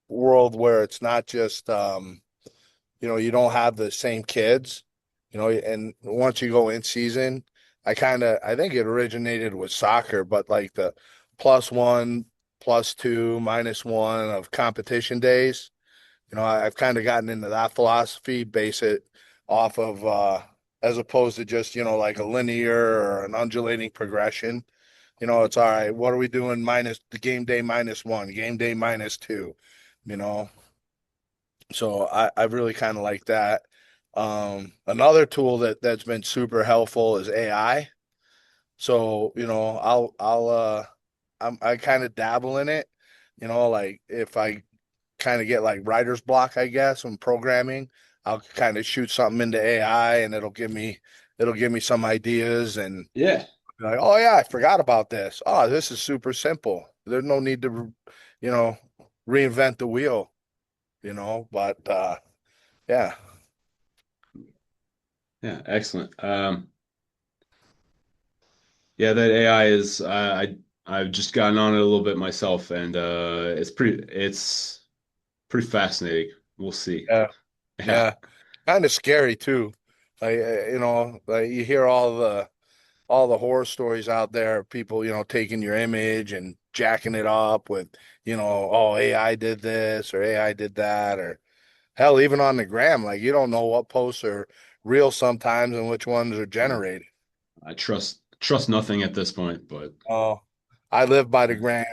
world where it's not just you don't have the same kids, and once you go in season, I think it originated with soccer, but like the +1, +2, -1 of competition days, I've kind of gotten into that philosophy, base it off of as opposed to just, like a linear or an undulating progression. It's all right. What are we doing minus the game day -1, game day -2, you know? So I really kind of like that. Another tool that's been super helpful is AI. So, I kind of dabble in it, like if I kind of get like writer's block, I guess, when programming, I'll kind of shoot something into AI and it'll give me some ideas and Yeah. be like, "Oh yeah, I forgot about this. Oh, this is super simple. There's no need to, you know, reinvent the wheel, but yeah. Yeah. Excellent. Yeah, that AI is I've just gotten on it a little bit myself, and it's pretty fascinating. We'll see. Yeah. Yeah. Yeah. Kind of scary too. Like like you hear all the horror stories out there, people, taking your image and jacking it up with, oh, AI did this or AI did that, or hell, even on the gram, like you don't know what posts are real sometimes and which ones are Yeah. generated. I trust nothing at this point, but Oh, I live by the gram.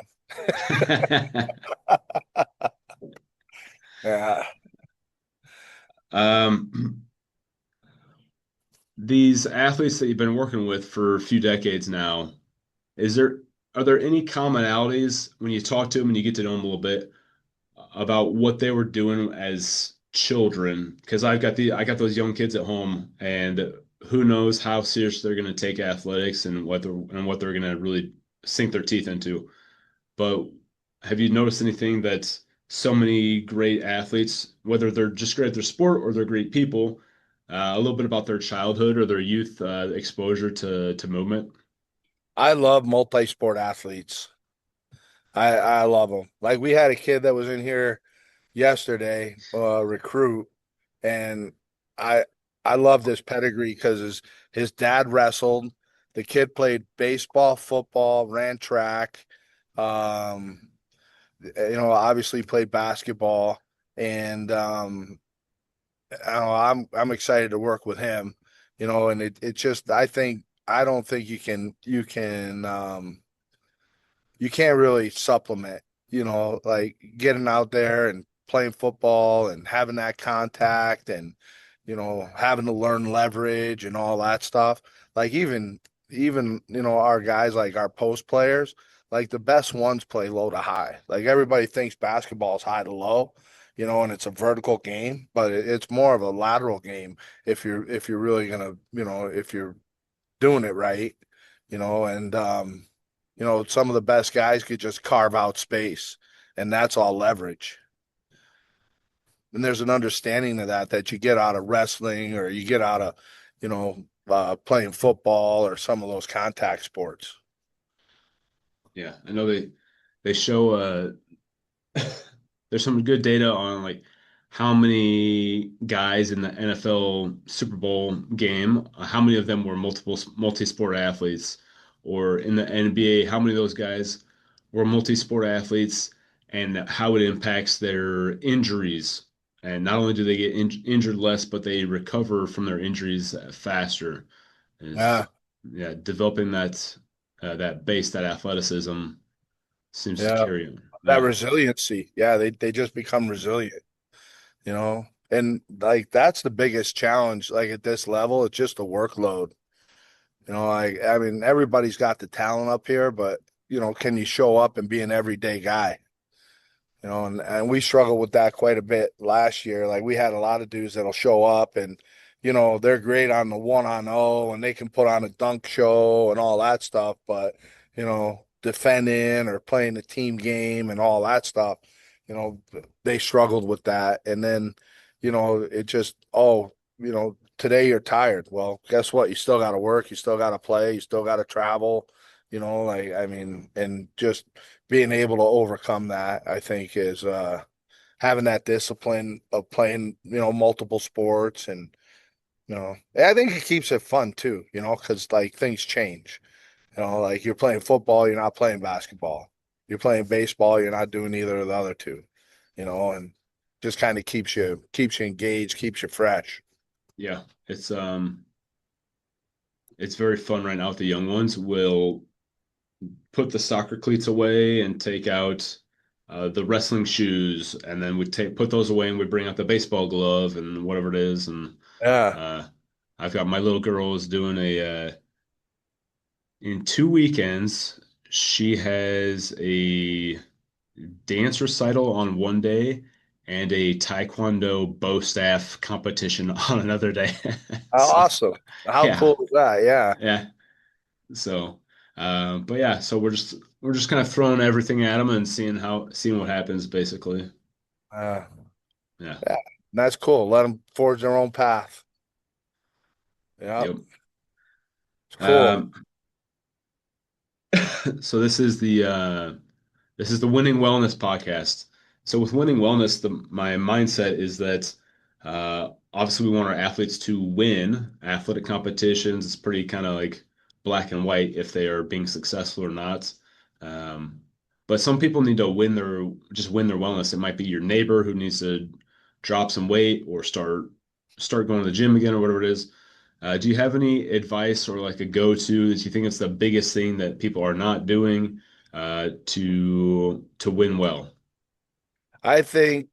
Yeah. Um, these athletes that you've been working with for a few decades now, is there are there any commonalities when you talk to them and you get to know them a little bit about what they were doing as children? Because I got those young kids at home, and who knows how serious they're going to take athletics and what they're going to really sink their teeth into. But have you noticed anything that so many great athletes, whether they're just great at their sport or they're great people, a little bit about their childhood or their youth exposure to movement? I love multi-sport athletes. I love them. Like we had a kid that was in here yesterday, recruit, and I I love this pedigree because his dad wrestled. The kid played baseball, football, ran track. Um, obviously played basketball, and I don't know, I'm excited to work with him. And it just I don't think you can't really supplement, like getting out there and playing football and having that contact and, having to learn leverage and all that stuff. Like even, our guys, like our post players, like the best ones play low to high. Like everybody thinks basketball is high to low, and it's a vertical game, but it's more of a lateral game if you're really gonna, if you're doing it right, and some of the best guys could just carve out space, and that's all leverage. And there's an understanding of that you get out of wrestling or you get out of, playing football or some of those contact sports. Yeah, I know they show there's some good data on like how many guys in the NFL Super Bowl game, how many of them were multi-sport athletes, or in the NBA, how many of those guys were multi-sport athletes, and how it impacts their injuries. And not only do they get injured less, but they recover from their injuries faster. Is Yeah, yeah, developing that base, that athleticism seems to yeah. carry on. That Yeah. resiliency. Yeah, they just become resilient, you know. And like that's the biggest challenge, like at this level, it's just the workload. Like I mean, everybody's got the talent up here, but can you show up and be an everyday guy? And we struggled with that quite a bit last year. Like we had a lot of dudes that'll show up and, they're great on the 1-on-0 and they can put on a dunk show and all that stuff. But, defending or playing the team game and all that stuff, you know, they struggled with that. And then, it just, oh, today you're tired. Well, guess what? You still got to work. You still got to play. You still got to travel. Like, I mean, and just being able to overcome that, I think, is having that discipline of playing, multiple sports. And, I think it keeps it fun too, because like things change. Like you're playing football, you're not playing basketball. You're playing baseball, you're not doing either of the other two, and just kind of keeps you engaged, keeps you fresh. Yeah, it's very fun right now with the young ones. We'll put the soccer cleats away and take out the wrestling shoes, and then we take put those away and we bring out the baseball glove and whatever it is. And Yeah. uh, I've got my little girl is doing a in 2 weekends. She has a dance recital on one day and a taekwondo bow staff competition on another day. So Awesome. How yeah, cool is that? Yeah. yeah. So, but yeah, so we're just kind of throwing everything at them and seeing what happens, basically. Uh, Yeah. yeah. That's cool. Let them forge their own path. Yep. Yep. It's cool. Um, so this is the Winning Wellness podcast. So with Winning Wellness, my mindset is that obviously we want our athletes to win athletic competitions. It's pretty kind of like black and white if they are being successful or not. Um, but some people need to win their wellness. It might be your neighbor who needs to drop some weight or start going to the gym again or whatever it is. Do you have any advice or like a go-to that you think it's the biggest thing that people are not doing? to win well? I think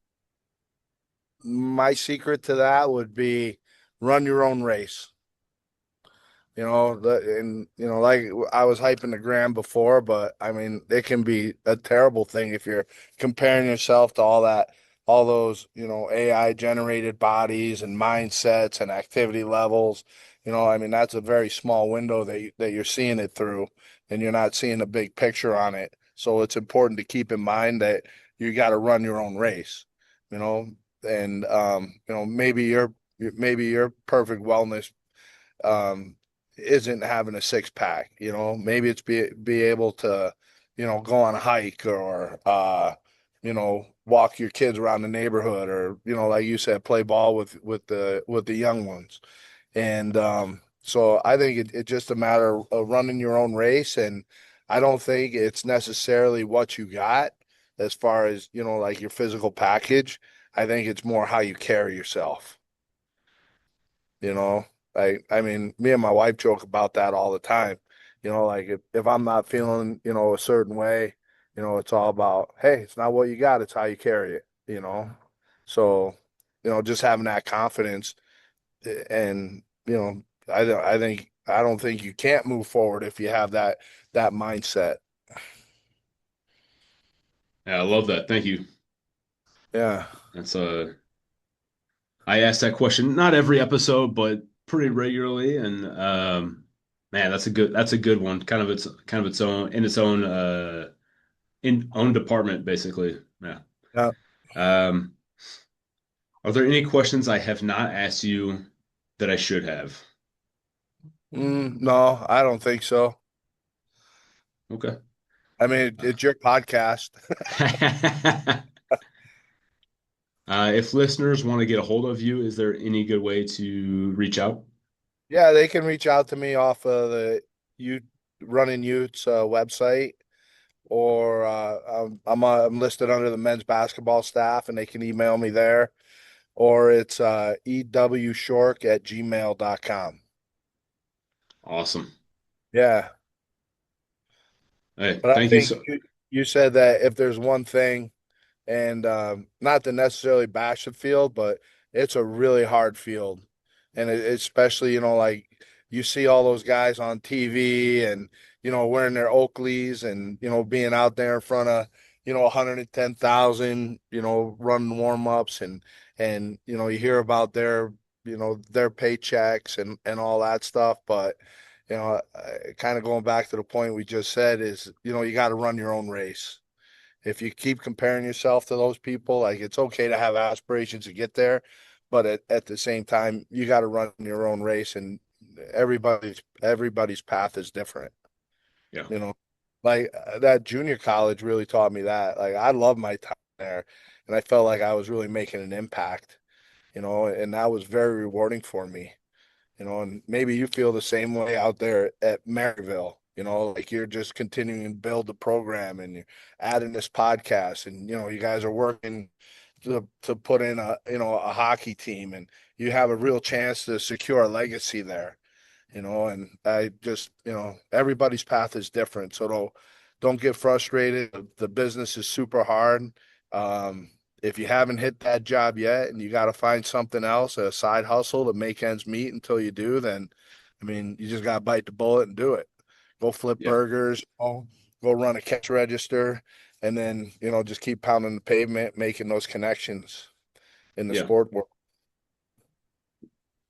my secret to that would be run your own race. Like I was hyping the gram before, but I mean, it can be a terrible thing if you're comparing yourself to all those, AI generated bodies and mindsets and activity levels. I mean, that's a very small window that you're seeing it through, and you're not seeing a big picture on it. So it's important to keep in mind that you got to run your own race, you know, and maybe your perfect wellness um, isn't having a six pack. Maybe it's be able to, go on a hike or, walk your kids around the neighborhood or, like you said, play ball with the young ones. And so I think it's just a matter of running your own race. And I don't think it's necessarily what you got as far as, like your physical package. I think it's more how you carry yourself you know I mean, me and my wife joke about that all the time. Like if I'm not feeling, a certain way, it's all about, hey, it's not what you got, it's how you carry it. So, just having that confidence and, I don't think you can't move forward if you have that mindset. Yeah, I love that. Thank you. Yeah. That's I ask that question not every episode, but pretty regularly. And man, that's a good one. Kind of its own in its own in own department, basically. Yeah. Yeah. Um, are there any questions I have not asked you that I should have? No, I don't think so. Okay. I mean, it's your podcast. If listeners want to get a hold of you, is there any good way to reach out? Yeah, they can reach out to me off of the U Running Utes website, or I'm listed under the men's basketball staff, and they can email me there, or it's ewshork@gmail.com. Awesome. Yeah, Hey, but I thank you think so. you said that if there's one thing, and not to necessarily bash the field, but it's a really hard field, and especially like you see all those guys on TV and wearing their Oakleys and being out there in front of 110,000 running warm ups and you hear about their paychecks and all that stuff, but kind of going back to the point we just said is you got to run your own race. If you keep comparing yourself to those people, like it's okay to have aspirations to get there, but at the same time, you got to run your own race, and everybody's path is different. Yeah. You know, like that junior college really taught me that. Like I love my time there, and I felt like I was really making an impact. And that was very rewarding for me. And maybe you feel the same way out there at Maryville, like you're just continuing to build the program and you're adding this podcast and, you guys are working to put in a hockey team and you have a real chance to secure a legacy there, and I just, everybody's path is different. So don't get frustrated. The business is super hard. Um, if you haven't hit that job yet and you got to find something else, a side hustle to make ends meet until you do, then I mean, you just got to bite the bullet and do it. Go flip Yeah. burgers, go run a cash register, and then, just keep pounding the pavement, making those connections in the Yeah. sport world.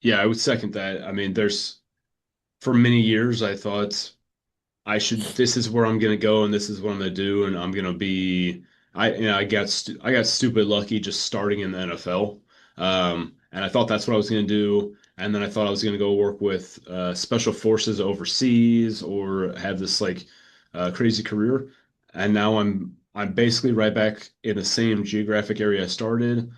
Yeah, I would second that. I mean, for many years I thought this is where I'm gonna go and this is what I'm gonna do and I'm gonna be I got stupid lucky just starting in the NFL. And I thought that's what I was gonna do. And then I thought I was gonna go work with special forces overseas or have this like crazy career. And now I'm basically right back in the same geographic area I started.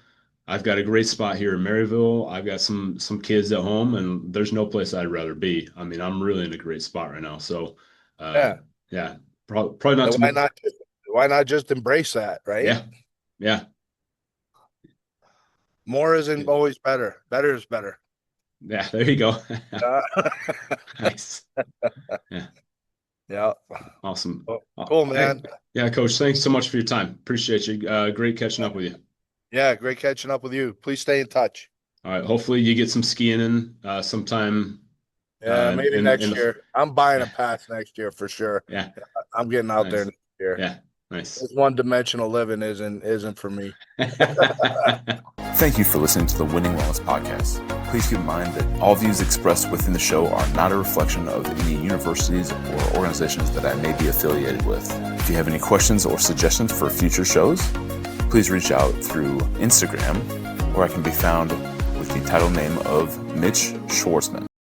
I've got a great spot here in Maryville. I've got some kids at home, and there's no place I'd rather be. I mean, I'm really in a great spot right now. So, uh, Yeah. yeah, probably not And to why move. not why not just embrace that, right? Yeah, yeah, More isn't always better. Better is better. yeah. There you go. Uh, Nice. Yeah. Yeah. Awesome. Cool, Hey, man. yeah, Coach, thanks so much for your time. Appreciate you. Great catching up with you. Yeah, great catching up with you. Please stay in touch. All right. Hopefully you get some skiing in sometime Yeah, maybe in next the year. I'm buying a yeah, pass next year for sure. yeah, I'm getting out there nice. next year. Yeah, nice. This one-dimensional living isn't for me. Thank you for listening to the Winning Wellness Podcast. Please keep in mind that all views expressed within the show are not a reflection of any universities or organizations that I may be affiliated with. If you have any questions or suggestions for future shows, please reach out through Instagram, where I can be found with the title name of Mitch Schwartzman.